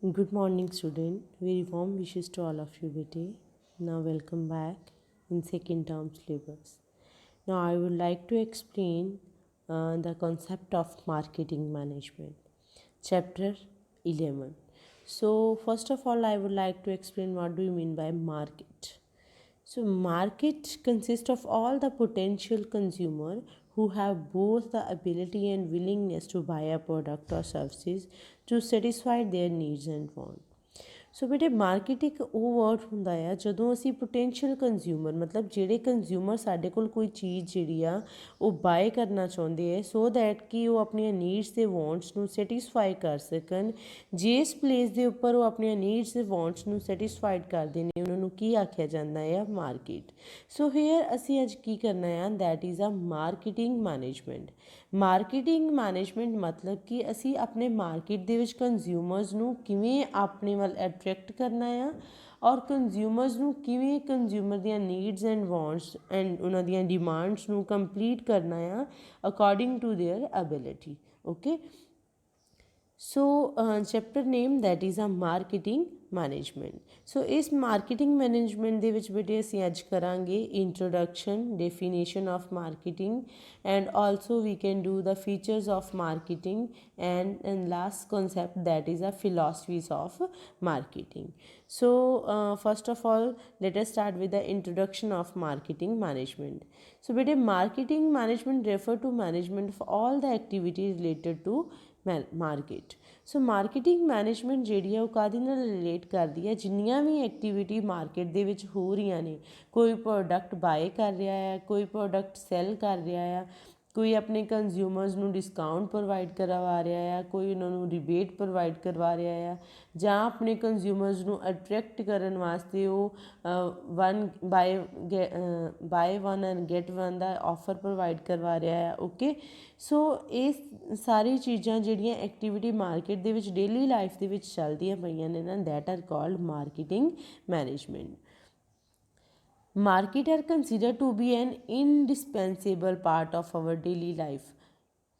Good morning, student. Very warm wishes to all of you, bete. Now, welcome back in second term syllabus. Now, I would like to explain the concept of marketing management, chapter 11. So, first of all, I would like to explain what do you mean by market. So, market consists of all the potential consumer who have both the ability and willingness to buy a product or services to satisfy their needs and wants. ਸੋ ਬੇਟੇ market ਇੱਕ ਉਹ word ਹੁੰਦਾ ਆ ਜਦੋਂ ਅਸੀਂ potential consumer ਮਤਲਬ ਜਿਹੜੇ consumer ਸਾਡੇ ਕੋਲ ਕੋਈ ਚੀਜ਼ ਜਿਹੜੀ ਆ ਉਹ ਬਾਏ ਕਰਨਾ ਚਾਹੁੰਦੇ ਹੈ ਸੋ ਦੈਟ ਕਿ ਉਹ ਆਪਣੀਆਂ ਨੀਡਸ ਅਤੇ ਵਾਂਟਸ ਨੂੰ ਸੈਟਿਸਫਾਈ ਕਰ ਸਕਣ ਜਿਸ ਪਲੇਸ ਦੇ ਉੱਪਰ ਉਹ ਆਪਣੀਆਂ ਨੀਡਸ ਅਤੇ ਵਾਂਟਸ ਨੂੰ ਸੈਟਿਸਫਾਈਡ ਕਰਦੇ ਨੇ ਉਹਨਾਂ ਨੂੰ ਕੀ ਆਖਿਆ ਜਾਂਦਾ ਆ ਮਾਰਕੀਟ। ਸੋ ਹੇਅਰ ਅਸੀਂ ਅੱਜ ਕੀ ਕਰਨਾ ਆ that is a marketing management. Marketing management ਮਤਲਬ ਕਿ ਅਸੀਂ ਆਪਣੇ ਮਾਰਕੀਟ ਦੇ ਵਿੱਚ ਕੰਜ਼ਿਊਮਰਸ ਨੂੰ ਕਿਵੇਂ ਆਪਣੇ ਵੱਲ ਅਟਰੈਕਟ ਕਰਨਾ ਆ ਔਰ ਕੰਜ਼ਿਊਮਰਸ ਨੂੰ ਕਿਵੇਂ ਕੰਜ਼ਿਊਮਰ ਦੀਆਂ ਨੀਡਸ ਐਂਡ ਵਾਂਟਸ ਐਂਡ ਉਹਨਾਂ ਦੀਆਂ ਡਿਮਾਂਡਸ ਨੂੰ ਕੰਪਲੀਟ ਕਰਨਾ ਆ according to their ability. Okay so chapter name that is a marketing management. So ਇਸ ਮਾਰਕੀਟਿੰਗ ਮੈਨੇਜਮੈਂਟ ਦੇ ਵਿੱਚ ਬੇਟੇ ਅਸੀਂ ਅੱਜ ਕਰਾਂਗੇ introduction definition of marketing and also we can do the features of marketing and last concept that is a philosophies of marketing. So first of all let us start with the introduction of marketing management. So beta marketing management refer to management of all the activities related to market. So marketing management ਜਿਹੜੀ ਆ ਉਹ ਕਾਹਦੇ ਨਾਲ relate ਕਰਦੀ ਹੈ ਜਿੰਨੀਆਂ ਵੀ activity market ਦੇ ਵਿੱਚ ਹੋ ਰਹੀਆਂ ਨੇ ਕੋਈ ਪ੍ਰੋਡਕਟ ਬਾਏ ਕਰ ਰਿਹਾ ਆ ਕੋਈ ਪ੍ਰੋਡਕਟ ਸੈੱਲ ਕਰ ਰਿਹਾ ਆ ਕੋਈ ਆਪਣੇ ਕੰਜ਼ਿਊਮਰਸ ਨੂੰ ਡਿਸਕਾਊਂਟ ਪ੍ਰੋਵਾਈਡ ਕਰਵਾ ਰਿਹਾ ਆ ਕੋਈ ਉਹਨਾਂ ਨੂੰ ਰਿਬੇਟ ਪ੍ਰੋਵਾਈਡ ਕਰਵਾ ਰਿਹਾ ਆ ਜਾਂ ਆਪਣੇ ਕੰਜ਼ਿਊਮਰਸ ਨੂੰ ਅਟਰੈਕਟ ਕਰਨ ਵਾਸਤੇ ਉਹ buy one and get one ਦਾ ਆਫਰ ਪ੍ਰੋਵਾਈਡ ਕਰਵਾ ਰਿਹਾ ਆ। ਓਕੇ ਸੋ ਇਹ ਸਾਰੀ ਚੀਜ਼ਾਂ ਜਿਹੜੀਆਂ ਐਕਟੀਵਿਟੀ ਮਾਰਕੀਟ ਦੇ ਵਿੱਚ ਡੇਲੀ ਲਾਈਫ ਦੇ ਵਿੱਚ ਚੱਲਦੀਆਂ ਪਈਆਂ ਨੇ ਨਾ that are called marketing management. Market are considered to be an indispensable part of our daily life।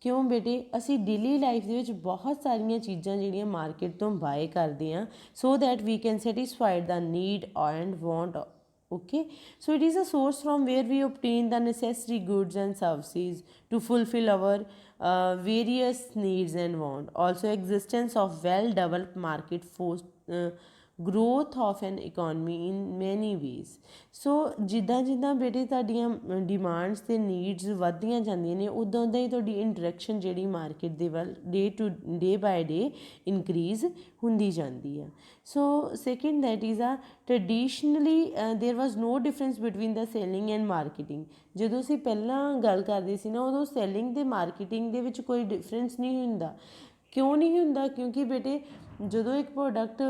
ਕਿਉਂ ਬੇਟੇ ਅਸੀਂ ਡੇਲੀ ਲਾਈਫ ਦੇ ਵਿੱਚ ਬਹੁਤ ਸਾਰੀਆਂ ਚੀਜ਼ਾਂ ਜਿਹੜੀਆਂ ਮਾਰਕੀਟ ਤੋਂ ਬਾਏ ਕਰਦੇ ਹਾਂ so that we can satisfy the need and want. Okay, so it is a source from where we obtain the necessary goods and services to fulfill our various needs and want. Also existence of well developed market force growth of an economy in many ways। ਸੋ ਜਿੱਦਾਂ ਜਿੱਦਾਂ ਬੇਟੇ ਤੁਹਾਡੀਆਂ demands ਅਤੇ needs ਵੱਧਦੀਆਂ ਜਾਂਦੀਆਂ ਨੇ ਉੱਦਾਂ ਉੱਦਾਂ ਹੀ ਤੁਹਾਡੀ ਇੰਟਰੈਕਸ਼ਨ ਜਿਹੜੀ ਮਾਰਕੀਟ ਦੇ ਵੱਲ ਡੇ ਬਾਏ ਡੇ ਇਨਕਰੀਜ਼ ਹੁੰਦੀ ਜਾਂਦੀ ਆ। ਸੋ second that is uh traditionally there was no difference between the selling and marketing. ਜਦੋਂ ਅਸੀਂ ਪਹਿਲਾਂ ਗੱਲ ਕਰਦੇ ਸੀ ਨਾ ਉਦੋਂ ਸੈਲਿੰਗ ਅਤੇ ਮਾਰਕੀਟਿੰਗ ਦੇ ਵਿੱਚ ਕੋਈ ਡਿਫਰੈਂਸ ਨਹੀਂ ਹੁੰਦਾ। ਕਿਉਂ ਨਹੀਂ ਹੁੰਦਾ ਕਿਉਂਕਿ ਬੇਟੇ ਜਦੋਂ ਇੱਕ ਪ੍ਰੋਡਕਟ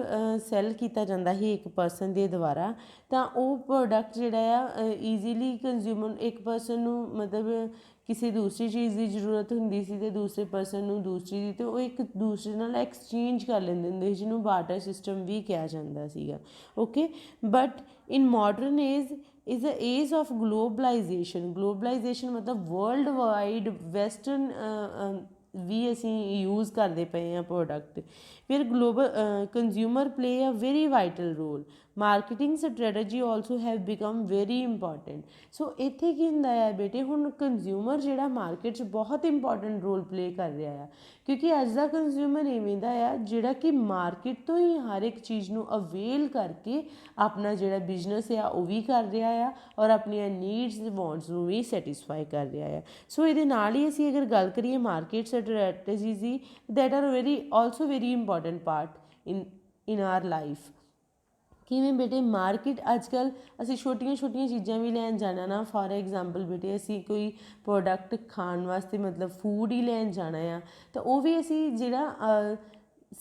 ਸੈੱਲ ਕੀਤਾ ਜਾਂਦਾ ਸੀ ਇੱਕ ਪਰਸਨ ਦੇ ਦੁਆਰਾ ਤਾਂ ਉਹ ਪ੍ਰੋਡਕਟ ਜਿਹੜਾ ਆ ਈਜ਼ੀਲੀ ਕੰਜ਼ਿਊਮਰ ਇੱਕ ਪਰਸਨ ਨੂੰ ਮਤਲਬ ਕਿਸੇ ਦੂਸਰੀ ਚੀਜ਼ ਦੀ ਜ਼ਰੂਰਤ ਹੁੰਦੀ ਸੀ ਅਤੇ ਦੂਸਰੇ ਪਰਸਨ ਨੂੰ ਦੂਸਰੀ ਦੀ ਅਤੇ ਉਹ ਇੱਕ ਦੂਸਰੇ ਨਾਲ ਐਕਸਚੇਂਜ ਕਰ ਲੈਂਦੇ ਹੁੰਦੇ ਸੀ ਜਿਹਨੂੰ ਬਾਰਟਰ ਸਿਸਟਮ ਵੀ ਕਿਹਾ ਜਾਂਦਾ ਸੀਗਾ। Okay but in modern age is the age of globalization ਮਤਲਬ ਵਰਲਡ ਵਾਈਡ ਵੈਸਟਰਨ ਵੀ ਅਸੀਂ ਯੂਜ਼ ਕਰਦੇ ਪਏ ਹਾਂ ਪ੍ਰੋਡਕਟ ਫਿਰ global consumer play a very vital role. Marketing strategy also have become very important. So ਇੱਥੇ ਕੀ ਹੁੰਦਾ ਹੈ ਬੇਟੇ ਹੁਣ ਕੰਜ਼ਿਊਮਰ ਜਿਹੜਾ ਮਾਰਕੀਟ 'ਚ ਬਹੁਤ ਇੰਪੋਰਟੈਂਟ ਰੋਲ ਪਲੇ ਕਰ ਰਿਹਾ ਆ ਕਿਉਂਕਿ ਅੱਜ ਦਾ ਕੰਜ਼ਿਊਮਰ ਇਵੇਂ ਦਾ ਆ ਜਿਹੜਾ ਕਿ ਮਾਰਕੀਟ ਤੋਂ ਹੀ ਹਰ ਇੱਕ ਚੀਜ਼ ਨੂੰ ਅਵੇਲ ਕਰਕੇ ਆਪਣਾ ਜਿਹੜਾ ਬਿਜ਼ਨਸ ਆ ਉਹ ਵੀ ਕਰ ਰਿਹਾ ਆ ਔਰ ਆਪਣੀਆਂ ਨੀਡਸ ਵਾਂਟਸ ਨੂੰ ਵੀ ਸੈਟਿਸਫਾਈ ਕਰ ਰਿਹਾ ਆ। ਸੋ ਇਹਦੇ ਨਾਲ ਹੀ ਅਸੀਂ ਅਗਰ ਗੱਲ ਕਰੀਏ market strategies the that are also very important part in our life. ਕਿਵੇਂ ਬੇਟੇ ਮਾਰਕੀਟ ਅੱਜ ਕੱਲ੍ਹ ਅਸੀਂ ਛੋਟੀਆਂ ਛੋਟੀਆਂ ਚੀਜ਼ਾਂ ਵੀ ਲੈਣ ਜਾਣਾ ਨਾ ਫਾਰ ਐਗਜ਼ਾਮਪਲ ਬੇਟੇ ਅਸੀਂ ਕੋਈ ਪ੍ਰੋਡਕਟ ਖਾਣ ਵਾਸਤੇ ਮਤਲਬ ਫੂਡ ਹੀ ਲੈਣ ਜਾਣਾ ਆ ਤਾਂ ਉਹ ਵੀ ਅਸੀਂ ਜਿਹੜਾ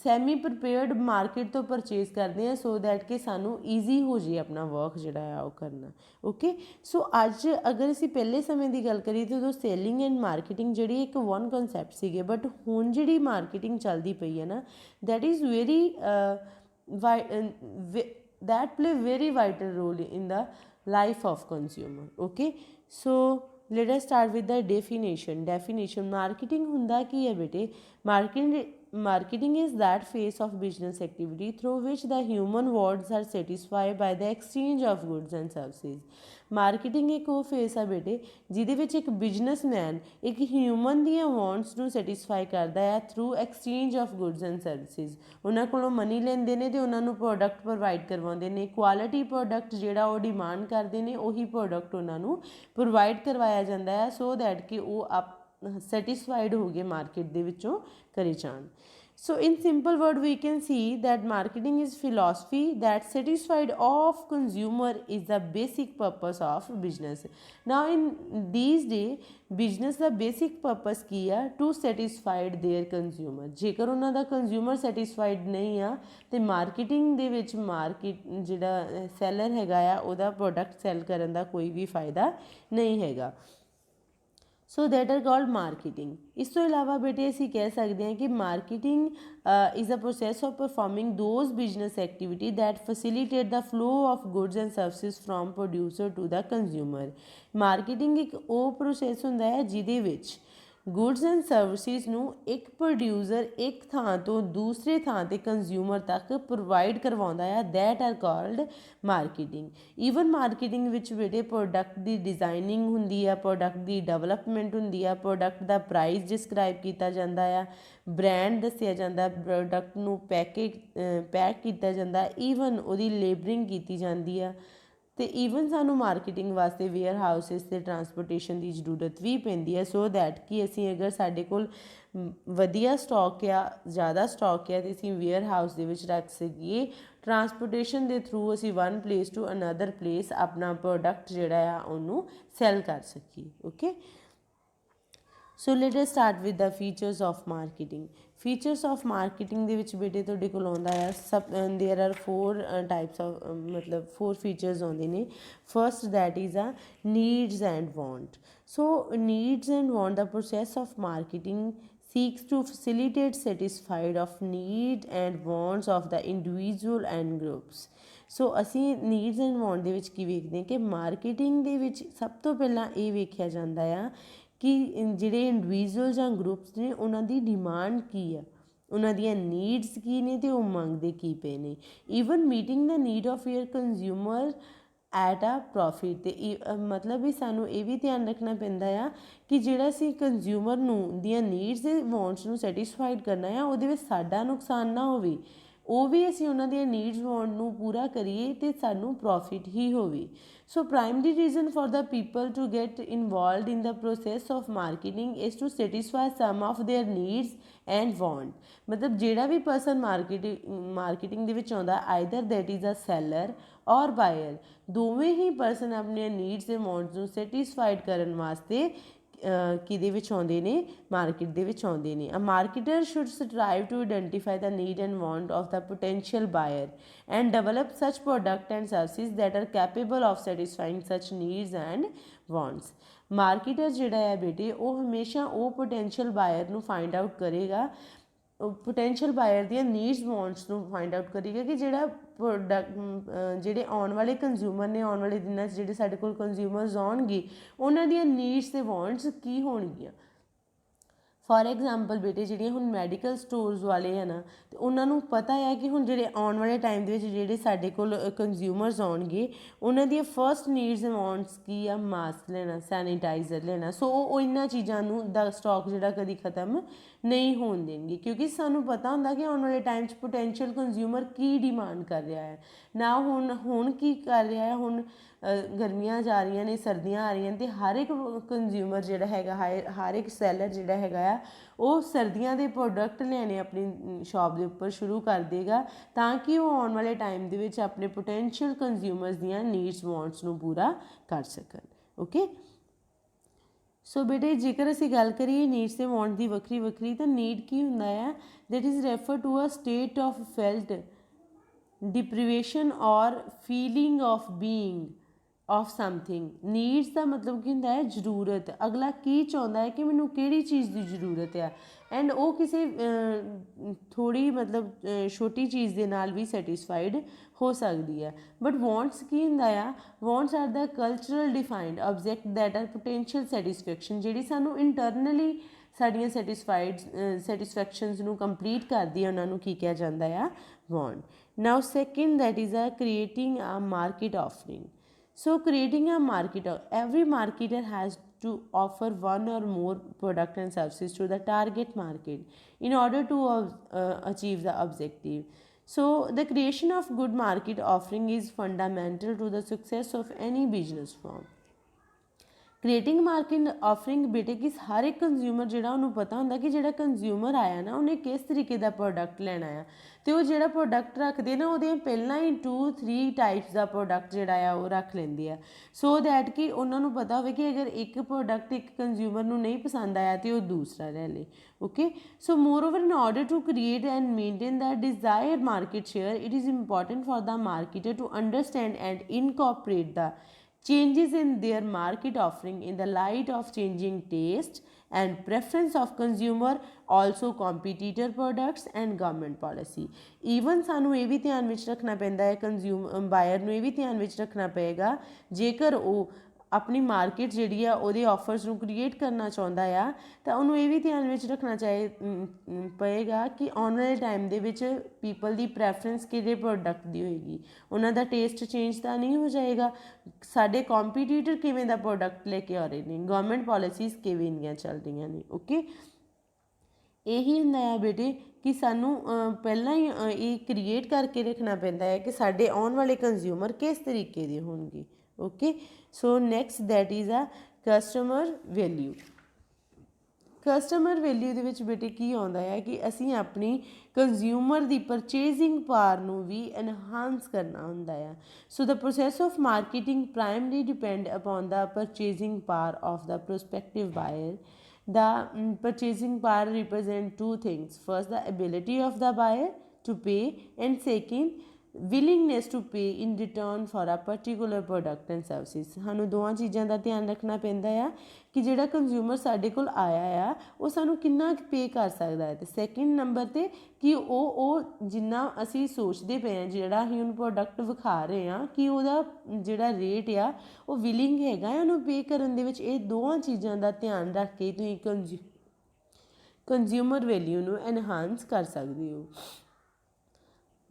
ਸੈਮੀ ਪ੍ਰੀਪੇਅਰਡ ਮਾਰਕੀਟ ਤੋਂ ਪਰਚੇਜ਼ ਕਰਦੇ ਹਾਂ ਸੋ ਦੈਟ ਕਿ ਸਾਨੂੰ ਈਜ਼ੀ ਹੋ ਜਾਏ ਆਪਣਾ ਵਰਕ ਜਿਹੜਾ ਆ ਉਹ ਕਰਨਾ। ਓਕੇ ਸੋ ਅੱਜ ਅਗਰ ਅਸੀਂ ਪਹਿਲੇ ਸਮੇਂ ਦੀ ਗੱਲ ਕਰੀਏ ਤਾਂ ਉਦੋਂ ਸੇਲਿੰਗ ਐਂਡ ਮਾਰਕੀਟਿੰਗ ਜਿਹੜੀ ਇੱਕ ਵਨ ਕਨਸੈਪਟ ਸੀਗੇ ਬਟ ਹੁਣ ਜਿਹੜੀ ਮਾਰਕੀਟਿੰਗ ਚੱਲਦੀ ਪਈ ਹੈ ਨਾ that is very that play very vital role in the life of consumer। okay so let us start with the definition। marketing ਹੁੰਦਾ ਕੀ ਹੈ ਬੇਟੇ marketing is that phase of business activity through which the human wants are satisfied by the exchange of goods and services. Marketing ਇੱਕ ਉਹ face ਆ ਬੇਟੇ ਜਿਹਦੇ ਵਿੱਚ ਇੱਕ ਬਿਜ਼ਨਸਮੈਨ ਇੱਕ ਹਿਊਮਨ ਦੀਆਂ ਵਾਂਟਸ ਨੂੰ ਸੈਟਿਸਫਾਈ ਕਰਦਾ ਹੈ through exchange of goods and services. ਉਹਨਾਂ ਕੋਲੋਂ ਮਨੀ ਲੈਂਦੇ ਨੇ ਅਤੇ ਉਹਨਾਂ ਨੂੰ ਪ੍ਰੋਡਕਟ ਪ੍ਰੋਵਾਈਡ ਕਰਵਾਉਂਦੇ ਨੇ। ਕੁਆਲਿਟੀ ਪ੍ਰੋਡਕਟ ਜਿਹੜਾ ਉਹ ਡਿਮਾਂਡ ਕਰਦੇ ਨੇ ਉਹੀ ਪ੍ਰੋਡਕਟ ਉਹਨਾਂ ਨੂੰ ਪ੍ਰੋਵਾਈਡ ਕਰਵਾਇਆ ਜਾਂਦਾ ਹੈ ਸੋ ਦੈਟ ਕਿ ਉਹ ਸੈਟਿਸਫਾਈਡ ਹੋ ਗਏ ਮਾਰਕੀਟ ਦੇ ਵਿੱਚੋਂ ਕਰੇ ਜਾਣ। So in simple word we can see that marketing is philosophy that satisfied of consumer is the basic purpose of business. Now in these days business the basic purpose ਕੀ ਆ to satisfied their consumer। ਜੇਕਰ ਉਹਨਾਂ ਦਾ consumer satisfied ਨਹੀਂ ਆ ਤੇ marketing ਦੇ ਵਿੱਚ market ਜਿਹੜਾ seller ਹੈਗਾ ਆ ਉਹਦਾ ਪ੍ਰੋਡਕਟ ਸੈਲ ਕਰਨ ਦਾ ਕੋਈ ਵੀ ਫਾਇਦਾ ਨਹੀਂ ਹੈਗਾ। So that are called marketing. ਇਸ ਤੋਂ ਇਲਾਵਾ ਬੇਟੇ ਅਸੀਂ ਕਹਿ ਸਕਦੇ ਹਾਂ ਕਿ marketing is a process of performing those business activity that facilitate the flow of goods and services from producer to the consumer. Marketing ਇੱਕ ਉਹ ਪ੍ਰੋਸੈਸ ਹੁੰਦਾ ਹੈ ਜਿਹਦੇ ਵਿੱਚ ਗੁੱਡਸ ਐਂਡ ਸਰਵਿਸਿਜ਼ ਨੂੰ ਇੱਕ ਪ੍ਰੋਡਿਊਸਰ ਇੱਕ ਥਾਂ ਤੋਂ ਦੂਸਰੇ ਥਾਂ 'ਤੇ ਕੰਜ਼ਿਊਮਰ ਤੱਕ ਪ੍ਰੋਵਾਈਡ ਕਰਵਾਉਂਦਾ ਆ that are called marketing. Even marketing ਵਿੱਚ ਬੇਟੇ ਪ੍ਰੋਡਕਟ ਦੀ ਡਿਜ਼ਾਈਨਿੰਗ ਹੁੰਦੀ ਆ, ਪ੍ਰੋਡਕਟ ਦੀ ਡਿਵੈਲਪਮੈਂਟ ਹੁੰਦੀ ਆ, ਪ੍ਰੋਡਕਟ ਦਾ ਪ੍ਰਾਈਸ ਡਿਸਕ੍ਰਾਈਬ ਕੀਤਾ ਜਾਂਦਾ ਆ, ਬ੍ਰਾਂਡ ਦੱਸਿਆ ਜਾਂਦਾ, ਪ੍ਰੋਡਕਟ ਨੂੰ ਪੈਕ ਕੀਤਾ ਜਾਂਦਾ, ਈਵਨ ਉਹਦੀ ਲੇਬਰਿੰਗ ਕੀਤੀ ਜਾਂਦੀ ਆ। ਅਤੇ ਈਵਨ ਸਾਨੂੰ ਮਾਰਕੀਟਿੰਗ ਵਾਸਤੇ ਵੇਅਰ ਹਾਊਸਿਸ ਅਤੇ ਟਰਾਂਸਪੋਰਟੇਸ਼ਨ ਦੀ ਜ਼ਰੂਰਤ ਵੀ ਪੈਂਦੀ ਹੈ ਸੋ ਦੈਟ ਕਿ ਅਸੀਂ ਅਗਰ ਸਾਡੇ ਕੋਲ ਵਧੀਆ ਸਟਾਕ ਆ, ਜ਼ਿਆਦਾ ਸਟਾਕ ਆ ਅਤੇ ਅਸੀਂ ਵੇਅਰ ਹਾਊਸ ਦੇ ਵਿੱਚ ਰੱਖ ਸਕੀਏ। ਟਰਾਂਸਪੋਰਟੇਸ਼ਨ ਦੇ ਥਰੂ ਅਸੀਂ one place to another place ਆਪਣਾ ਪ੍ਰੋਡਕਟ ਜਿਹੜਾ ਆ ਉਹਨੂੰ ਸੈੱਲ ਕਰ ਸਕੀਏ। Okay, so let us start with the features of marketing. Features of marketing ਦੇ ਵਿੱਚ ਬੇਟੇ ਤੁਹਾਡੇ ਕੋਲ ਆਉਂਦਾ ਆ ਦੇਅਰ ਆਰ 4 ਟਾਈਪਸ ਆਫ ਮਤਲਬ 4 ਫੀਚਰਸ ਆਉਂਦੇ ਨੇ। ਫਸਟ ਦੈਟ ਇਜ਼ ਆ needs and want. So needs and want the process of marketing seeks to facilitate satisfied of need and wants of the individual and groups। ਸੋ ਅਸੀਂ needs and want ਦੇ ਵਿੱਚ ਕੀ ਵੇਖਦੇ ਹਾਂ ਕਿ marketing ਦੇ ਵਿੱਚ ਸਭ ਤੋਂ ਪਹਿਲਾਂ ਇਹ ਵੇਖਿਆ ਜਾਂਦਾ ਆ ਕਿ ਜਿਹੜੇ ਇੰਡੀਵਿਜੂਅਲ ਜਾਂ ਗਰੁੱਪਸ ਨੇ ਉਹਨਾਂ ਦੀ ਡਿਮਾਂਡ ਕੀ ਆ, ਉਹਨਾਂ ਦੀਆਂ ਨੀਡਸ ਕੀ ਨੇ ਅਤੇ ਉਹ ਮੰਗਦੇ ਕੀ ਪਏ ਨੇ। Even meeting the need of your consumer at ਆ ਪ੍ਰੋਫਿਟ। ਅਤੇ ਮਤਲਬ ਵੀ ਸਾਨੂੰ ਇਹ ਵੀ ਧਿਆਨ ਰੱਖਣਾ ਪੈਂਦਾ ਆ ਕਿ ਜਿਹੜਾ ਅਸੀਂ ਕੰਜ਼ਿਊਮਰ ਨੂੰ ਦੀਆਂ ਨੀਡਸ ਅਤੇ ਵਾਂਟਸ ਨੂੰ ਸੈਟਿਸਫਾਈਡ ਕਰਨਾ ਆ ਉਹਦੇ ਵਿੱਚ ਸਾਡਾ ਨੁਕਸਾਨ ਨਾ ਹੋਵੇ, ਉਹ ਵੀ ਅਸੀਂ ਉਹਨਾਂ ਦੀਆਂ ਨੀਡਸ ਵਾਂਟ ਨੂੰ ਪੂਰਾ ਕਰੀਏ ਅਤੇ ਸਾਨੂੰ ਪ੍ਰੋਫਿਟ ਹੀ ਹੋਵੇ। So primary reason for the people to get involved in the process of marketing is to satisfy some of their needs and want। ਮਤਲਬ ਜਿਹੜਾ ਵੀ ਪਰਸਨ ਮਾਰਕੀਟਿੰਗ ਦੇ ਵਿੱਚ ਆਉਂਦਾ either that is a seller or buyer, ਦੋਵੇਂ ਹੀ person ਆਪਣੀਆਂ needs ਅਤੇ wants ਨੂੰ ਸੈਟਿਸਫਾਈਡ ਕਰਨ ਵਾਸਤੇ ਕਿਹਦੇ ਵਿੱਚ ਆਉਂਦੇ ਨੇ, ਮਾਰਕੀਟ ਦੇ ਵਿੱਚ ਆਉਂਦੇ ਨੇ। A marketer should strive to identify the need and want of the potential buyer and develop such product and services that are capable of satisfying such needs and wants. ਮਾਰਕੀਟਰ ਜਿਹੜਾ ਹੈ ਬੇਟੇ ਉਹ ਹਮੇਸ਼ਾ ਉਹ ਪੋਟੈਂਸ਼ੀਅਲ ਬਾਇਰ ਨੂੰ ਫਾਈਂਡ ਆਊਟ ਕਰੇਗਾ, potential ਬਾਇਰ ਦੀਆਂ needs wants ਨੂੰ ਫਾਈਂਡ ਆਊਟ ਕਰੇਗਾ ਕਿ ਜਿਹੜਾ ਪ੍ਰੋਡਕਟ ਜਿਹੜੇ ਆਉਣ ਵਾਲੇ ਕੰਜ਼ਿਊਮਰ ਨੇ, ਆਉਣ ਵਾਲੇ ਦਿਨਾਂ 'ਚ ਜਿਹੜੇ ਸਾਡੇ ਕੋਲ ਕੰਜ਼ਿਊਮਰਸ ਆਉਣਗੇ ਉਹਨਾਂ ਦੀਆਂ ਨੀਡਸ ਅਤੇ ਵਾਂਟਸ ਕੀ ਹੋਣਗੀਆਂ। ਫੋਰ ਐਗਜ਼ਾਮਪਲ ਬੇਟੇ ਜਿਹੜੀਆਂ ਹੁਣ ਮੈਡੀਕਲ ਸਟੋਰਸ ਵਾਲੇ ਹੈ ਨਾ ਅਤੇ ਉਹਨਾਂ ਨੂੰ ਪਤਾ ਆ ਕਿ ਹੁਣ ਜਿਹੜੇ ਆਉਣ ਵਾਲੇ ਟਾਈਮ ਦੇ ਵਿੱਚ ਜਿਹੜੇ ਸਾਡੇ ਕੋਲ ਕੰਜ਼ਿਊਮਰਸ ਆਉਣਗੇ ਉਹਨਾਂ ਦੀਆਂ ਫਸਟ ਨੀਡਸ ਵਾਂਟਸ ਕੀ ਆ, ਮਾਸਕ ਲੈਣਾ, ਸੈਨੀਟਾਈਜ਼ਰ ਲੈਣਾ। ਸੋ ਉਹ ਇਹਨਾਂ ਚੀਜ਼ਾਂ ਨੂੰ ਦਾ ਸਟਾਕ ਜਿਹੜਾ ਕਦੀ ਖਤਮ ਨਹੀਂ ਹੋਣ ਦੇਣਗੇ ਕਿਉਂਕਿ ਸਾਨੂੰ ਪਤਾ ਹੁੰਦਾ ਕਿ ਆਉਣ ਵਾਲੇ ਟਾਈਮ 'ਚ ਪੋਟੈਂਸ਼ੀਅਲ ਕੰਜ਼ਿਊਮਰ ਕੀ ਡਿਮਾਂਡ ਕਰ ਰਿਹਾ ਹੈ ਨਾ। ਹੁਣ ਕੀ ਕਰ ਰਿਹਾ ਹੈ, ਹੁਣ ਗਰਮੀਆਂ ਜਾ ਰਹੀਆਂ ਨੇ, ਸਰਦੀਆਂ ਆ ਰਹੀਆਂ ਨੇ ਅਤੇ ਹਰ ਇੱਕ ਕੰਜ਼ਿਊਮਰ ਜਿਹੜਾ ਹੈਗਾ ਹਰ ਇੱਕ ਸੈਲਰ ਜਿਹੜਾ ਹੈਗਾ ਆ ਉਹ ਸਰਦੀਆਂ ਦੇ ਪ੍ਰੋਡਕਟ ਲੈਣੇ ਆਪਣੀ ਸ਼ੌਪ ਦੇ ਉੱਪਰ ਸ਼ੁਰੂ ਕਰ ਦੇਗਾ ਤਾਂ ਕਿ ਉਹ ਆਉਣ ਵਾਲੇ ਟਾਈਮ ਦੇ ਵਿੱਚ ਆਪਣੇ ਪੋਟੈਂਸ਼ੀਅਲ ਕੰਜ਼ਿਊਮਰਸ ਦੀਆਂ ਨੀਡਸ ਵਾਂਟਸ ਨੂੰ ਪੂਰਾ ਕਰ ਸਕਣ। ਓਕੇ, ਸੋ ਬੇਟੇ ਜੇਕਰ ਅਸੀਂ ਗੱਲ ਕਰੀਏ ਨੀਡਸ ਅਤੇ ਵਾਂਟ ਦੀ ਵੱਖਰੀ ਵੱਖਰੀ ਤਾਂ ਨੀਡ ਕੀ ਹੁੰਦਾ ਆ, that is refer to a state of felt deprivation or feeling of being of something. Needs ਦਾ ਮਤਲਬ ਕੀ ਹੁੰਦਾ ਹੈ, ਜ਼ਰੂਰਤ। ਅਗਲਾ ਕੀ ਚਾਹੁੰਦਾ ਹੈ ਕਿ ਮੈਨੂੰ ਕਿਹੜੀ ਚੀਜ਼ ਦੀ ਜ਼ਰੂਰਤ ਆ ਐਂਡ ਉਹ ਕਿਸੇ ਥੋੜ੍ਹੀ ਮਤਲਬ ਛੋਟੀ ਚੀਜ਼ ਦੇ ਨਾਲ ਵੀ ਸੈਟਿਸਫਾਈਡ ਹੋ ਸਕਦੀ ਹੈ। ਬਟ ਵਾਂਟਸ ਕੀ ਹੁੰਦਾ ਆ, wants are the cultural defined object that are potential satisfaction, ਜਿਹੜੀ ਸਾਨੂੰ ਇੰਟਰਨਲੀ ਸਾਡੀਆਂ ਸੈਟਿਸਫੈਕਸ਼ਨਸ ਨੂੰ ਕੰਪਲੀਟ ਕਰਦੀ ਹੈ, ਉਹਨਾਂ ਨੂੰ ਕੀ ਕਿਹਾ ਜਾਂਦਾ ਆ, want. Now second that is a creating a market offering. So creating a market, every marketer has to offer one or more product and services to the target market in order to achieve the objective. So the creation of good market offering is fundamental to the success of any business firm. Creating market offering ਬੇਟੇ ਕਿ ਹਰ ਇੱਕ consumer ਜਿਹੜਾ ਉਹਨੂੰ ਪਤਾ ਹੁੰਦਾ ਕਿ ਜਿਹੜਾ consumer ਆਇਆ ਨਾ ਉਹਨੇ ਕਿਸ ਤਰੀਕੇ ਦਾ ਪ੍ਰੋਡਕਟ ਲੈਣਾ ਆ, ਅਤੇ ਉਹ ਜਿਹੜਾ ਪ੍ਰੋਡਕਟ ਰੱਖਦੇ ਨਾ ਉਹਦੇ ਪਹਿਲਾਂ ਹੀ 2-3 ਟਾਈਪਸ ਦਾ ਪ੍ਰੋਡਕਟ ਜਿਹੜਾ ਆ ਉਹ ਰੱਖ ਲੈਂਦੇ ਆ, ਸੋ ਦੈਟ ਕਿ ਉਹਨਾਂ ਨੂੰ ਪਤਾ ਹੋਵੇ ਕਿ ਅਗਰ ਇੱਕ ਪ੍ਰੋਡਕਟ ਇੱਕ ਕੰਜ਼ਿਊਮਰ ਨੂੰ ਨਹੀਂ ਪਸੰਦ ਆਇਆ ਤਾਂ ਉਹ ਦੂਸਰਾ ਲੈ ਲੇ। Okay, so more over in order to create and maintain the desired market share it is important for the marketer to understand and incorporate the changes in their market offering in the light of changing taste and preference of consumer, also competitor products and government policy. Even ਸਾਨੂੰ ਇਹ ਵੀ ਧਿਆਨ ਵਿੱਚ ਰੱਖਣਾ ਪੈਂਦਾ ਹੈ, ਬਾਇਰ ਨੂੰ ਇਹ ਵੀ ਧਿਆਨ ਵਿੱਚ ਰੱਖਣਾ ਪਏਗਾ ਜੇਕਰ ਉਹ ਆਪਣੀ ਮਾਰਕੀਟ ਜਿਹੜੀ ਆ ਉਹਦੇ ਆਫਰਸ ਨੂੰ ਕ੍ਰੀਏਟ ਕਰਨਾ ਚਾਹੁੰਦਾ ਆ ਤਾਂ ਉਹਨੂੰ ਇਹ ਵੀ ਧਿਆਨ ਵਿੱਚ ਰੱਖਣਾ ਪਏਗਾ ਕਿ ਆਉਣ ਵਾਲੇ ਟਾਈਮ ਦੇ ਵਿੱਚ ਪੀਪਲ ਦੀ ਪ੍ਰੈਫਰੈਂਸ ਕਿਹੜੇ ਪ੍ਰੋਡਕਟ ਦੀ ਹੋਏਗੀ, ਉਹਨਾਂ ਦਾ ਟੇਸਟ ਚੇਂਜ ਤਾਂ ਨਹੀਂ ਹੋ ਜਾਏਗਾ, ਸਾਡੇ ਕੰਪੀਟੀਟਰ ਕਿਵੇਂ ਦਾ ਪ੍ਰੋਡਕਟ ਲੈ ਕੇ ਆ ਰਹੇ ਨੇ, ਗਵਰਨਮੈਂਟ ਪਾਲਿਸੀਜ਼ ਕਿਵੇਂ ਦੀਆਂ ਚੱਲ ਰਹੀਆਂ ਨੇ। ਓਕੇ, ਇਹੀ ਹੁੰਦਾ ਆ ਬੇਟੇ ਕਿ ਸਾਨੂੰ ਪਹਿਲਾਂ ਹੀ ਇਹ ਕ੍ਰੀਏਟ ਕਰਕੇ ਰੱਖਣਾ ਪੈਂਦਾ ਹੈ ਕਿ ਸਾਡੇ ਆਉਣ ਵਾਲੇ ਕੰਜ਼ਿਊਮਰ ਕਿਸ ਤਰੀਕੇ ਦੇ ਹੋਣਗੇ। Okay, so next that is a customer value. Customer value ਦੇ ਵਿੱਚ ਬੇਟੇ ਕੀ ਆਉਂਦਾ ਹੈ ਕਿ ਅਸੀਂ ਆਪਣੀ ਕੰਜ਼ਿਊਮਰ ਦੀ ਪਰਚੇਜ਼ਿੰਗ ਪਾਵਰ ਨੂੰ ਵੀ ਐਨਹਾਂਸ ਕਰਨਾ ਹੁੰਦਾ ਆ। So the process of marketing primary depend upon the purchasing power of the prospective buyer. The purchasing power represent two things. First, the ability of the buyer to pay, and second, willingness to pay in return for a particular product and services. ਸਾਨੂੰ ਦੋਵਾਂ ਚੀਜ਼ਾਂ ਦਾ ਧਿਆਨ ਰੱਖਣਾ ਪੈਂਦਾ ਆ ਕਿ ਜਿਹੜਾ consumer ਸਾਡੇ ਕੋਲ ਆਇਆ ਆ ਉਹ ਸਾਨੂੰ ਕਿੰਨਾ ਪੇ ਕਰ ਸਕਦਾ ਹੈ, ਅਤੇ ਸੈਕਿੰਡ ਨੰਬਰ 'ਤੇ ਕਿ ਉਹ ਜਿੰਨਾ ਅਸੀਂ ਸੋਚਦੇ ਪਏ ਹਾਂ, ਜਿਹੜਾ ਅਸੀਂ ਉਹਨੂੰ ਪ੍ਰੋਡਕਟ ਵਿਖਾ ਰਹੇ ਹਾਂ ਕਿ ਉਹਦਾ ਜਿਹੜਾ ਰੇਟ ਆ ਉਹ ਵਿਲਿੰਗ ਹੈਗਾ ਉਹਨੂੰ ਪੇ ਕਰਨ ਦੇ ਵਿੱਚ। ਇਹ ਦੋਵਾਂ ਚੀਜ਼ਾਂ ਦਾ ਧਿਆਨ ਰੱਖ ਕੇ ਤੁਸੀਂ ਕੰਜ਼ਿਊਮਰ ਵੈਲਿਊ ਨੂੰ ਐਨਹਾਂਸ ਕਰ ਸਕਦੇ ਹੋ।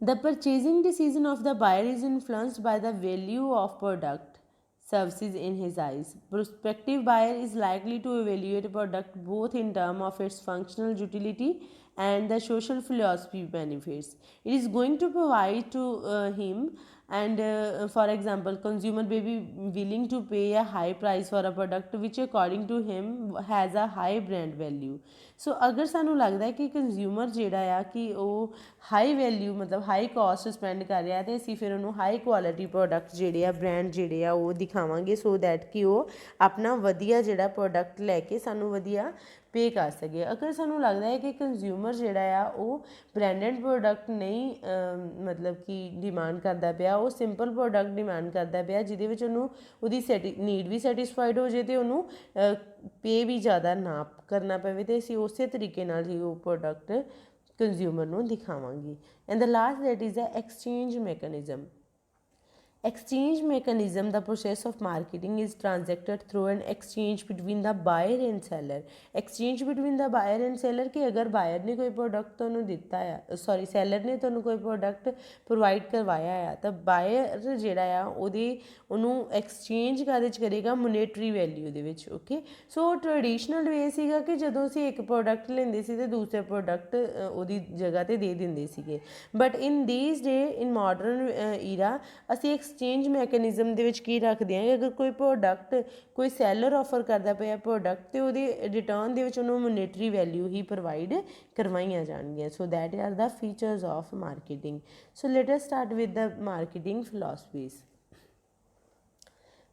The purchasing decision of the buyer is influenced by the value of product services in his eyes. Prospective buyer is likely to evaluate a product both in terms of its functional utility and the social philosophy benefits it is going to provide to him. And for example, consumer may be willing to pay a high price for a product which according to him has a high brand value. ਸੋ ਅਗਰ ਸਾਨੂੰ ਲੱਗਦਾ ਹੈ ਕਿ consumer ਜਿਹੜਾ ਆ ਕਿ ਉਹ high value ਮਤਲਬ ਹਾਈ ਕਾਸਟ ਸਪੈਂਡ ਕਰ ਰਿਹਾ ਅਤੇ ਅਸੀਂ ਫਿਰ ਉਹਨੂੰ ਹਾਈ ਕੁਆਲਿਟੀ ਪ੍ਰੋਡਕਟ ਜਿਹੜੇ ਆ ਬ੍ਰਾਂਡ ਜਿਹੜੇ ਆ ਉਹ ਦਿਖਾਵਾਂਗੇ, ਸੋ ਦੈਟ ਕਿ ਉਹ ਆਪਣਾ ਵਧੀਆ ਜਿਹੜਾ ਪ੍ਰੋਡਕਟ ਲੈ ਕੇ ਸਾਨੂੰ ਵਧੀਆ ਪੇ ਕਰ ਸਕੇ। ਅਗਰ ਸਾਨੂੰ ਲੱਗਦਾ ਹੈ ਕਿ ਕੰਜ਼ਿਊਮਰ ਜਿਹੜਾ ਆ ਉਹ ਬ੍ਰਾਂਡਡ ਪ੍ਰੋਡਕਟ ਨਹੀਂ ਮਤਲਬ ਕਿ ਡਿਮਾਂਡ ਕਰਦਾ ਪਿਆ, ਉਹ ਸਿੰਪਲ ਪ੍ਰੋਡਕਟ ਡਿਮਾਂਡ ਕਰਦਾ ਪਿਆ ਜਿਹਦੇ ਵਿੱਚ ਉਹਨੂੰ ਉਹਦੀ ਨੀਡ ਵੀ ਸੈਟਿਸਫਾਈਡ ਹੋ ਜਾਏ ਅਤੇ ਉਹਨੂੰ ਪੇ ਵੀ ਜ਼ਿਆਦਾ ਨਾ ਕਰਨਾ ਪਵੇ, ਅਤੇ ਅਸੀਂ ਉਸੇ ਤਰੀਕੇ ਨਾਲ ਹੀ ਉਹ ਪ੍ਰੋਡਕਟ ਕੰਜ਼ਿਊਮਰ ਨੂੰ ਦਿਖਾਵਾਂਗੇ। And the last that is a exchange mechanism. Exchange mechanism, the process of marketing is transacted through an exchange between the buyer and seller. Exchange between the buyer and seller कि अगर buyer ने कोई product ਤੁਹਾਨੂੰ ਦਿੱਤਾ ਆ, sorry seller ਨੇ ਤੁਹਾਨੂੰ ਕੋਈ product provide ਕਰਵਾਇਆ ਆ, ਤਾਂ buyer ਜਿਹੜਾ ਆ ਉਹਨੂੰ exchange ਕਾਹਦੇ 'ਚ ਕਰੇਗਾ, monetary value ਦੇ ਵਿੱਚ। ਓਕੇ, ਸੋ ਟ੍ਰੈਡੀਸ਼ਨਲ ਵੇ ਸੀਗਾ ਕਿ ਜਦੋਂ ਅਸੀਂ ਇੱਕ ਪ੍ਰੋਡਕਟ ਲੈਂਦੇ ਸੀ ਅਤੇ ਦੂਸਰੇ ਪ੍ਰੋਡਕਟ ਉਹਦੀ ਜਗ੍ਹਾ 'ਤੇ ਦੇ ਦਿੰਦੇ ਸੀਗੇ, but in these day in modern Ira ਅਸੀਂ ਐਕਸਚੇਂਜ ਮੈਕੈਨਿਜ਼ਮ ਦੇ ਵਿੱਚ ਕੀ ਰੱਖਦੇ ਹਾਂ ਕਿ ਅਗਰ ਕੋਈ ਪ੍ਰੋਡਕਟ ਕੋਈ ਸੈਲਰ ਆਫਰ ਕਰਦਾ ਪਿਆ ਪ੍ਰੋਡਕਟ ਅਤੇ ਉਹਦੇ ਰਿਟਰਨ ਦੇ ਵਿੱਚ ਉਹਨੂੰ ਮੋਨੇਟਰੀ ਵੈਲਿਊ ਹੀ ਪ੍ਰੋਵਾਈਡ ਕਰਵਾਈਆਂ ਜਾਣਗੀਆਂ। So that are the features of marketing. So let us start with the marketing philosophies.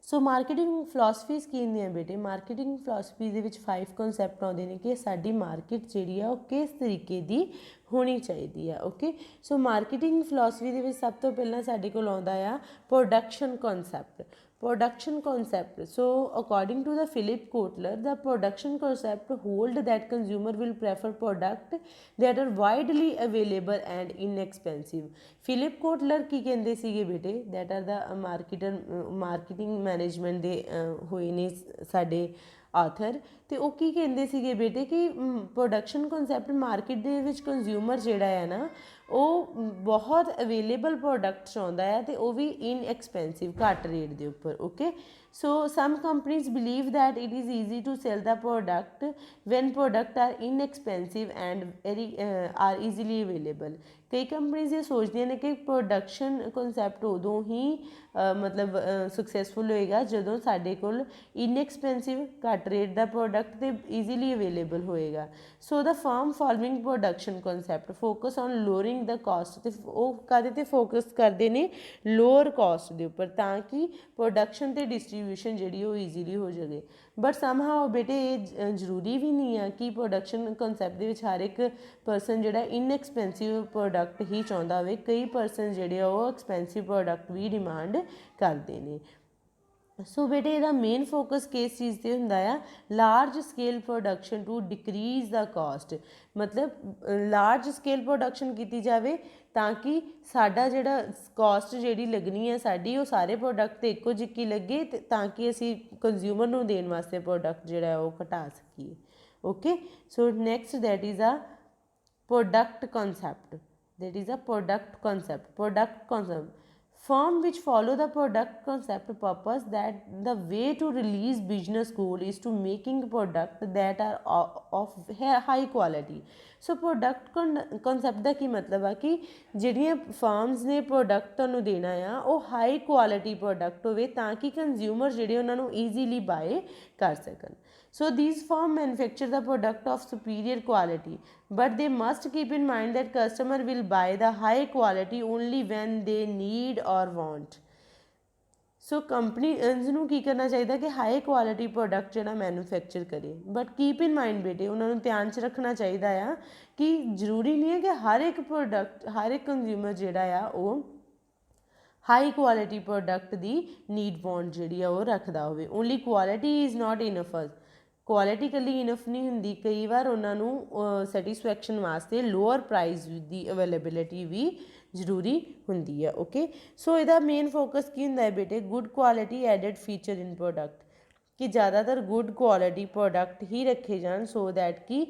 So marketing philosophies ਕੀ ਹੁੰਦੀਆਂ ਬੇਟੇ? ਮਾਰਕੀਟਿੰਗ ਫਿਲੋਸਫੀ ਦੇ ਵਿੱਚ 5 ਕਨਸੈਪਟ ਆਉਂਦੇ ਨੇ ਕਿ ਸਾਡੀ ਮਾਰਕੀਟ ਜਿਹੜੀ ਆ ਉਹ ਕਿਸ ਤਰੀਕੇ ਦੀ ਹੋਣੀ ਚਾਹੀਦੀ ਆ। ਓਕੇ, ਸੋ ਮਾਰਕੀਟਿੰਗ ਫਿਲੋਸਫੀ ਦੇ ਵਿੱਚ ਸਭ ਤੋਂ ਪਹਿਲਾਂ ਸਾਡੇ ਕੋਲ ਆਉਂਦਾ ਆ production concept. Production concept. So according to the Philip Kotler, the production concept hold that consumer will prefer product that are widely available and inexpensive. Philip Kotler ਕੀ ਕਹਿੰਦੇ ਸੀਗੇ ਬੇਟੇ? that are the marketing management ਦੇ ਹੋਏ ਨੇ ਸਾਡੇ author. ਤੇ ਉਹ ਕੀ ਕਹਿੰਦੇ ਸੀਗੇ ਬੇਟੇ ਕਿ ਪ੍ਰੋਡਕਸ਼ਨ ਕਨਸੈਪਟ ਮਾਰਕੀਟ ਦੇ ਵਿੱਚ ਕੰਜ਼ਿਊਮਰ ਜਿਹੜਾ ਹੈ ਨਾ ਉਹ ਬਹੁਤ ਅਵੇਲੇਬਲ ਪ੍ਰੋਡਕਟ ਚਾਹੁੰਦਾ ਹੈ ਤੇ ਉਹ ਵੀ ਇਨਐਕਸਪੈਂਸਿਵ, ਘੱਟ ਰੇਟ ਦੇ ਉੱਪਰ। Okay, so some companies believe that it is easy to sell the product when product are inexpensive and very are easily available. ਕਈ ਕੰਪਨੀਜ਼ ਇਹ ਸੋਚਦੀਆਂ ਨੇ ਕਿ ਪ੍ਰੋਡਕਸ਼ਨ ਕਨਸੈਪਟ ਉਦੋਂ ਹੀ ਮਤਲਬ ਸਕਸੈਸਫੁਲ ਹੋਏਗਾ ਜਦੋਂ ਸਾਡੇ ਕੋਲ ਇਨਐਕਸਪੈਂਸਿਵ, ਘੱਟ ਰੇਟ ਦਾ ਪ੍ਰੋਡਕਟ ਤੇ ਈਜ਼ੀਲੀ ਅਵੇਲੇਬਲ ਹੋਏਗਾ। So the firm following production concept focus on lowering the cost, ਤੇ ਉਹ ਕਾਹਦੇ 'ਤੇ ਫੋਕਸ ਕਰਦੇ ਨੇ, ਲੋਅਰ ਕਾਸਟ ਦੇ ਉੱਪਰ, ਤਾਂ ਕਿ ਪ੍ਰੋਡਕਸ਼ਨ ਅਤੇ ਡਿਸਟਰੀਬਿਊਸ਼ਨ ਜਿਹੜੀ ਉਹ ਈਜ਼ੀਲੀ ਹੋ ਜਾਵੇ। ਬਟ ਸਮਹਾਓ ਬੇਟੇ ਇਹ ਜ਼ਰੂਰੀ ਵੀ ਨਹੀਂ ਆ ਕਿ ਪ੍ਰੋਡਕਸ਼ਨ ਕਨਸੈਪਟ ਦੇ ਵਿੱਚ ਹਰ ਇੱਕ ਪਰਸਨ ਜਿਹੜਾ ਇਨਐਕਸਪੈਂਸਿਵ ਪ੍ਰੋਡਕਟ ਹੀ ਚਾਹੁੰਦਾ ਹੋਵੇ। ਕਈ ਪਰਸਨ ਜਿਹੜੇ ਆ ਉਹ ਐਕਸਪੈਂਸਿਵ ਪ੍ਰੋਡਕਟ ਵੀ ਡਿਮਾਂਡ ਕਰਦੇ ਨੇ। ਸੋ ਬੇਟੇ ਇਹਦਾ ਮੇਨ ਫੋਕਸ ਕਿਸ ਚੀਜ਼ 'ਤੇ ਹੁੰਦਾ ਆ, large scale production to decrease the cost. ਮਤਲਬ ਲਾਰਜ ਸਕੇਲ ਪ੍ਰੋਡਕਸ਼ਨ ਕੀਤੀ ਜਾਵੇ ਤਾਂ ਕਿ ਸਾਡਾ ਜਿਹੜਾ ਕਾਸਟ ਜਿਹੜੀ ਲੱਗਣੀ ਹੈ ਸਾਡੀ, ਉਹ ਸਾਰੇ ਪ੍ਰੋਡਕਟ 'ਤੇ ਇੱਕੋ ਜਿਹੀ ਲੱਗੇ, ਤੇ ਤਾਂ ਕਿ ਅਸੀਂ ਕੰਜ਼ਿਊਮਰ ਨੂੰ ਦੇਣ ਵਾਸਤੇ ਪ੍ਰੋਡਕਟ ਜਿਹੜਾ ਉਹ ਘਟਾ ਸਕੀਏ। Okay, so next that is ਆ product concept, that is a product concept firm which follow the product concept purpose, that the way to release business goal is to making product that are of high quality। So product concept ਦਾ ਕੀ ਮਤਲਬ ਆ ਕਿ ਜਿਹੜੀਆਂ farms ਨੇ product ਤੁਹਾਨੂੰ ਦੇਣਾ ਆ ਉਹ ਹਾਈ ਕੁਆਲਿਟੀ ਪ੍ਰੋਡਕਟ ਹੋਵੇ ਤਾਂ ਕਿ ਕੰਜ਼ਿਊਮਰ ਜਿਹੜੇ ਉਹਨਾਂ ਨੂੰ ਈਜ਼ੀਲੀ ਬਾਏ ਕਰ ਸਕਣ। So these firm manufacture the product of superior quality, but they must keep in mind that customer will buy the high quality only when they need or want। So companies ਨੂੰ ਕੀ ਕਰਨਾ ਚਾਹੀਦਾ ਕਿ high quality product ਜਿਹੜਾ manufacture ਕਰੇ, but keep in mind ਬੇਟੇ ਉਹਨਾਂ ਨੂੰ ਧਿਆਨ 'ਚ ਰੱਖਣਾ ਚਾਹੀਦਾ ਆ ਕਿ ਜ਼ਰੂਰੀ ਨਹੀਂ ਹੈ ਕਿ ਹਰ ਇੱਕ ਪ੍ਰੋਡਕਟ, ਹਰ ਇੱਕ ਕੰਜ਼ਿਊਮਰ ਜਿਹੜਾ ਆ ਉਹ ਹਾਈ ਕੁਆਲਿਟੀ ਪ੍ਰੋਡਕਟ ਦੀ ਨੀਡ ਵਾਂਟ ਜਿਹੜੀ ਆ ਉਹ ਰੱਖਦਾ ਹੋਵੇ। Only quality is not enough. Quality ਇਕੱਲੀ ਇਨਫ ਨਹੀਂ ਹੁੰਦੀ, ਕਈ ਵਾਰ ਉਹਨਾਂ ਨੂੰ ਸੈਟਿਸਫੈਕਸ਼ਨ ਵਾਸਤੇ ਲੋਅਰ ਪ੍ਰਾਈਸ ਦੀ ਅਵੇਲੇਬਿਲਿਟੀ ਵੀ ਜ਼ਰੂਰੀ ਹੁੰਦੀ ਹੈ। ਓਕੇ, ਸੋ ਇਹਦਾ ਮੇਨ ਫੋਕਸ ਕੀ ਹੁੰਦਾ ਹੈ ਬੇਟੇ, ਗੁੱਡ ਕੁਆਲਿਟੀ ਐਡਡ ਫੀਚਰ ਇਨ ਪ੍ਰੋਡਕਟ, ਕਿ ਜ਼ਿਆਦਾਤਰ ਗੁੱਡ ਕੁਆਲਿਟੀ ਪ੍ਰੋਡਕਟ ਹੀ ਰੱਖੇ ਜਾਣ ਸੋ ਦੈਟ ਕਿ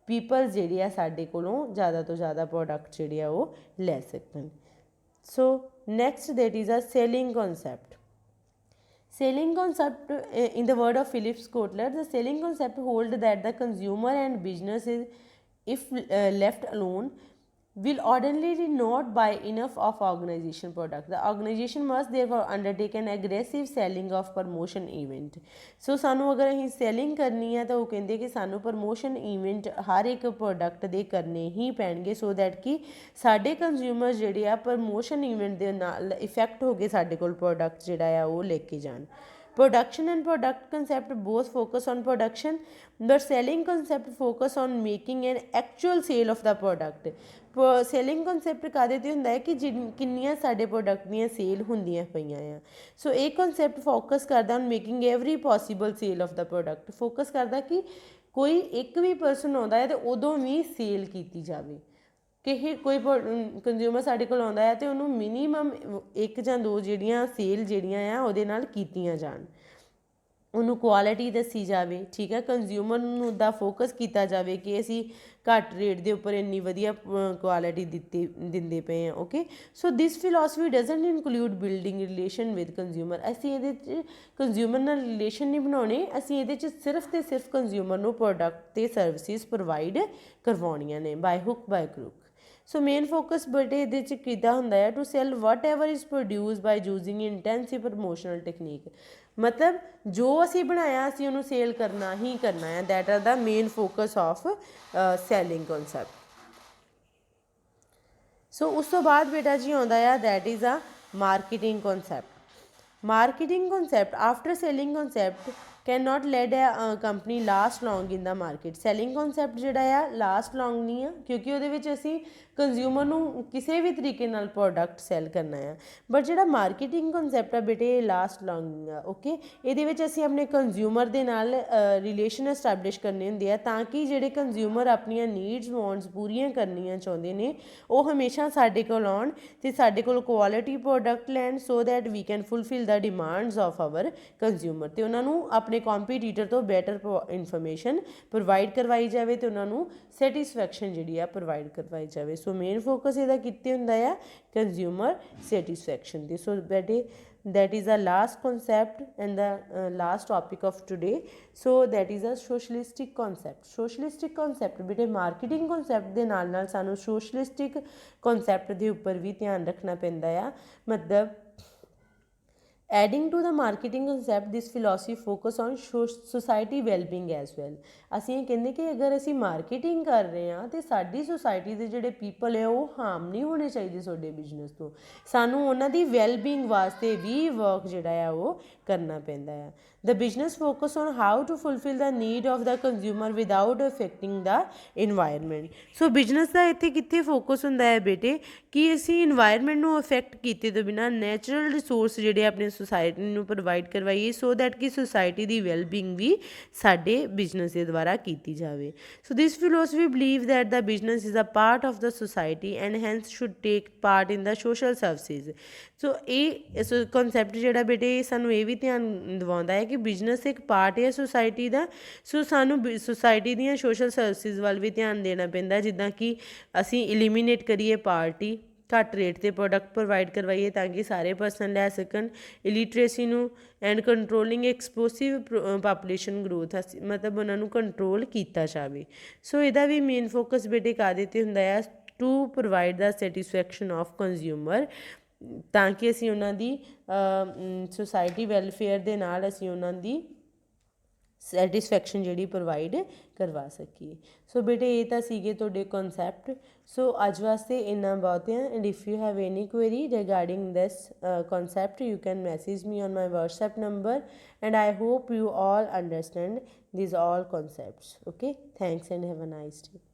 ਪੀਪਲ ਜਿਹੜੇ ਆ ਸਾਡੇ ਕੋਲੋਂ ਜ਼ਿਆਦਾ ਤੋਂ ਜ਼ਿਆਦਾ ਪ੍ਰੋਡਕਟ ਜਿਹੜੇ ਆ ਉਹ ਲੈ ਸਕਣ। So next that is a selling concept. Selling concept, in the word of Philip Kotler, the selling concept hold that the consumer and businesses, if left alone, will ordinarily not buy enough of organization product. The organization must therefore undertake an aggressive selling of promotion event। ਸੋ ਸਾਨੂੰ ਅਗਰ ਅਸੀਂ selling ਕਰਨੀ ਹੈ ਤਾਂ ਉਹ ਕਹਿੰਦੇ ਕਿ ਸਾਨੂੰ ਪ੍ਰਮੋਸ਼ਨ ਇਵੈਂਟ ਹਰ ਇੱਕ ਪ੍ਰੋਡਕਟ ਦੇ ਕਰਨੇ ਹੀ ਪੈਣਗੇ ਸੋ ਦੈਟ ਕਿ ਸਾਡੇ ਕੰਜ਼ਿਊਮਰ ਜਿਹੜੇ ਆ ਪ੍ਰਮੋਸ਼ਨ ਇਵੈਂਟ ਦੇ ਨਾਲ ਇਫੈਕਟ ਹੋ ਕੇ ਸਾਡੇ ਕੋਲ ਪ੍ਰੋਡਕਟ ਜਿਹੜਾ ਆ ਉਹ ਲੈ ਕੇ ਜਾਣ। Production and product concept both focus on production, but selling concept focus on making an actual sale of the product। Selling concept ਕਾਹਦੇ 'ਤੇ ਹੁੰਦਾ ਹੈ ਕਿ ਕਿੰਨੀਆਂ ਸਾਡੇ ਪ੍ਰੋਡਕਟ ਦੀਆਂ ਸੇਲ ਹੁੰਦੀਆਂ ਪਈਆਂ ਆ। ਸੋ ਇਹ ਕਨਸੈਪਟ ਫੋਕਸ ਕਰਦਾ on making every possible sale of the product, focus ਕਰਦਾ ਕਿ ਕੋਈ ਇੱਕ ਵੀ ਪਰਸਨ ਆਉਂਦਾ ਹੈ ਅਤੇ ਉਦੋਂ ਵੀ ਸੇਲ ਕੀਤੀ ਜਾਵੇ। ਕਿ ਕੋਈ ਕੰਜ਼ਿਊਮਰ ਸਾਡੇ ਕੋਲ ਆਉਂਦਾ ਹੈ ਅਤੇ ਉਹਨੂੰ ਮਿਨੀਮਮ 1 ਜਾਂ 2 ਜਿਹੜੀਆਂ ਸੇਲ ਜਿਹੜੀਆਂ ਆ ਉਹਦੇ ਨਾਲ ਕੀਤੀਆਂ ਜਾਣ, ਉਹਨੂੰ ਕੁਆਲਿਟੀ ਦੱਸੀ ਜਾਵੇ। ਠੀਕ ਹੈ, ਕੰਜ਼ਿਊਮਰ ਨੂੰ ਦਾ ਫੋਕਸ ਕੀਤਾ ਜਾਵੇ ਕਿ ਅਸੀਂ ਘੱਟ ਰੇਟ ਦੇ ਉੱਪਰ ਇੰਨੀ ਵਧੀਆ ਕੁਆਲਿਟੀ ਦਿੰਦੇ ਪਏ ਹਾਂ। Okay, so this philosophy doesn't include building relation with consumer. ਅਸੀਂ ਇਹਦੇ 'ਚ ਕੰਜ਼ਿਊਮਰ ਨਾਲ ਰਿਲੇਸ਼ਨ ਨਹੀਂ ਬਣਾਉਣੇ, ਅਸੀਂ ਇਹਦੇ 'ਚ ਸਿਰਫ ਅਤੇ ਸਿਰਫ ਕੰਜ਼ਿਊਮਰ ਨੂੰ ਪ੍ਰੋਡਕਟ ਅਤੇ ਸਰਵਿਸਿਜ਼ ਪ੍ਰੋਵਾਈਡ ਕਰਵਾਉਣੀਆਂ ਨੇ by hook by crook. So main focus ਬੇਟੇ ਇਹਦੇ 'ਚ ਕਿੱਦਾਂ ਹੁੰਦਾ ਹੈ, to sell whatever is produce by using intensive promotional technique. ਮਤਲਬ ਜੋ ਅਸੀਂ ਬਣਾਇਆ ਅਸੀਂ ਉਹਨੂੰ ਸੇਲ ਕਰਨਾ ਹੀ ਕਰਨਾ ਹੈ। That are the main focus of selling concept. So ਉਸ ਤੋਂ ਬਾਅਦ ਬੇਟਾ ਜੀ ਆਉਂਦਾ ਆ that is uh marketing concept. Marketing concept after selling concept can not let a company last long in the market. Selling concept ਜਿਹੜਾ ਆ last ਲੌਂਗ ਨਹੀਂ ਆ ਕਿਉਂਕਿ ਉਹਦੇ ਵਿੱਚ ਅਸੀਂ ਕੰਜ਼ਿਊਮਰ ਨੂੰ ਕਿਸੇ ਵੀ ਤਰੀਕੇ ਨਾਲ ਪ੍ਰੋਡਕਟ ਸੈਲ ਕਰਨਾ ਆ। ਬਟ ਜਿਹੜਾ ਮਾਰਕੀਟਿੰਗ ਕਨਸੈਪਟ ਆ ਬੇਟੇ ਇਹ ਲਾਸਟ ਲੌਂਗ ਆ। ਓਕੇ, ਇਹਦੇ ਵਿੱਚ ਅਸੀਂ ਆਪਣੇ ਕੰਜ਼ਿਊਮਰ ਦੇ ਨਾਲ ਰਿਲੇਸ਼ਨ ਐਸਟੈਬਲਿਸ਼ ਕਰਨੇ ਹੁੰਦੇ ਆ ਤਾਂ ਕਿ ਜਿਹੜੇ ਕੰਜ਼ਿਊਮਰ ਆਪਣੀਆਂ ਨੀਡਸ ਵਾਂਟਸ ਪੂਰੀਆਂ ਕਰਨੀਆਂ ਚਾਹੁੰਦੇ ਨੇ ਉਹ ਹਮੇਸ਼ਾ ਸਾਡੇ ਕੋਲ ਆਉਣ ਅਤੇ ਸਾਡੇ ਕੋਲ ਕੁਆਲਿਟੀ ਪ੍ਰੋਡਕਟ ਲੈਣ so that we can fulfil the demands of our consumer, ਅਤੇ ਉਹਨਾਂ ਨੂੰ ਆਪਣੇ ਆਪਣੇ ਕੰਪੀਟੀਟਰ ਤੋਂ ਬੈਟਰ ਇਨਫੋਰਮੇਸ਼ਨ ਪ੍ਰੋਵਾਈਡ ਕਰਵਾਈ ਜਾਵੇ ਤੇ ਉਹਨਾਂ ਨੂੰ ਸੈਟੀਸਫੈਕਸ਼ਨ ਜਿਹੜੀ ਆ ਪ੍ਰੋਵਾਈਡ ਕਰਵਾਈ ਜਾਵੇ। ਸੋ ਮੇਨ ਫੋਕਸ ਇਹਦਾ ਕਿੱਥੇ ਹੁੰਦਾ ਆ, ਕੰਜ਼ਿਊਮਰ ਸੈਟੀਸਫੈਕਸ਼ਨ ਦੀ। ਸੋ ਬੇਟੇ that is the last concept and the last topic of today. So that is a socialistic concept. Socialistic concept ਬੇਟੇ ਮਾਰਕੀਟਿੰਗ concept ਦੇ ਨਾਲ ਨਾਲ ਸਾਨੂੰ socialistic concept ਦੇ ਉੱਪਰ ਵੀ ਧਿਆਨ ਰੱਖਣਾ ਪੈਂਦਾ ਆ। ਮਤਲਬ adding to the marketing concept, this philosophy focus on society well-being as well. ਅਸੀਂ ਇਹ ਕਹਿੰਦੇ ਕਿ ਅਗਰ ਅਸੀਂ ਮਾਰਕੀਟਿੰਗ ਕਰ ਰਹੇ ਹਾਂ ਤੇ ਸਾਡੀ ਸੁਸਾਇਟੀ ਦੇ ਜਿਹੜੇ ਪੀਪਲ ਹੈ ਉਹ ਹਾਰਮ ਨਹੀਂ ਹੋਣੇ ਚਾਹੀਦੇ ਤੁਹਾਡੇ ਬਿਜ਼ਨਸ ਤੋਂ, ਸਾਨੂੰ ਉਹਨਾਂ ਦੀ ਵੈਲਬੀਂਗ ਵਾਸਤੇ ਵੀ ਵਰਕ ਜਿਹੜਾ ਆ ਉਹ ਕਰਨਾ ਪੈਂਦਾ ਆ। The business focus on how to fulfill the need of the consumer without affecting the environment. So business ਦਾ ਇੱਥੇ ਕਿੱਥੇ ਫੋਕਸ ਹੁੰਦਾ ਹੈ ਬੇਟੇ ਕਿ ਅਸੀਂ ਇਨਵਾਇਰਮੈਂਟ ਨੂੰ ਅਫੈਕਟ ਕੀਤੇ ਤੋਂ ਬਿਨਾਂ ਨੈਚੁਰਲ ਰਿਸੋਰਸ ਜਿਹੜੇ ਆਪਣੇ ਸੁਸਾਇਟੀ ਨੂੰ ਪ੍ਰੋਵਾਈਡ ਕਰਵਾਈਏ ਸੋ ਦੈਟ ਕਿ ਸੁਸਾਇਟੀ ਦੀ ਵੈਲਬੀਂਗ ਵੀ ਸਾਡੇ ਬਿਜ਼ਨਸ ਦੇ ਦੁਆਰਾ ਕੀਤੀ ਜਾਵੇ। So this philosophy believe that the business is a part of the society and hence should take part in the social services. So ਇਹ ਕਨਸੈਪਟ ਜਿਹੜਾ ਬੇਟੇ ਸਾਨੂੰ ਇਹ ਵੀ ਧਿਆਨ ਦਿਵਾਉਂਦਾ ਹੈ ਕਿ ਬਿਜ਼ਨਸ ਇੱਕ ਪਾਰਟ ਹੈ ਸੁਸਾਇਟੀ ਦਾ। ਸੋ ਸਾਨੂੰ ਸੁਸਾਇਟੀ ਦੀਆਂ ਸੋਸ਼ਲ ਸਰਵਿਸਿਜ਼ ਵੱਲ ਵੀ ਧਿਆਨ ਦੇਣਾ ਪੈਂਦਾ, ਜਿੱਦਾਂ ਕਿ ਅਸੀਂ ਇਲੀਮੀਨੇਟ ਕਰੀਏ ਪਾਵਰਟੀ, ਘੱਟ ਰੇਟ 'ਤੇ ਪ੍ਰੋਡਕਟ ਪ੍ਰੋਵਾਈਡ ਕਰਵਾਈਏ ਤਾਂ ਕਿ ਸਾਰੇ ਪਰਸਨ ਲੈ ਸਕਣ, ਇਲੀਟਰੇਸੀ ਨੂੰ and controlling explosive population growth, ਮਤਲਬ ਉਹਨਾਂ ਨੂੰ ਕੰਟਰੋਲ ਕੀਤਾ ਜਾਵੇ। ਸੋ ਇਹਦਾ ਵੀ ਮੇਨ ਫੋਕਸ ਬੇਟੇ ਕਾਹਦੇ 'ਤੇ ਹੁੰਦਾ ਆ, to provide the satisfaction of consumer, ਤਾਂ ਕਿ ਅਸੀਂ ਉਹਨਾਂ ਦੀ ਸੁਸਾਇਟੀ ਵੈਲਫੇਅਰ ਦੇ ਨਾਲ ਅਸੀਂ ਉਹਨਾਂ ਦੀ ਸੈਟਿਸਫੈਕਸ਼ਨ ਜਿਹੜੀ ਪ੍ਰੋਵਾਈਡ ਕਰਵਾ ਸਕੀਏ। ਸੋ ਬੇਟੇ ਇਹ ਤਾਂ ਸੀਗੇ ਤੁਹਾਡੇ ਕਨਸੈਪਟ। ਸੋ ਅੱਜ ਵਾਸਤੇ ਇੰਨਾ ਬਹੁਤ ਹੈ। And if you have any query regarding this concept you can message me on my WhatsApp number and I hope you all understand these all concepts. Okay, thanks and have a nice day.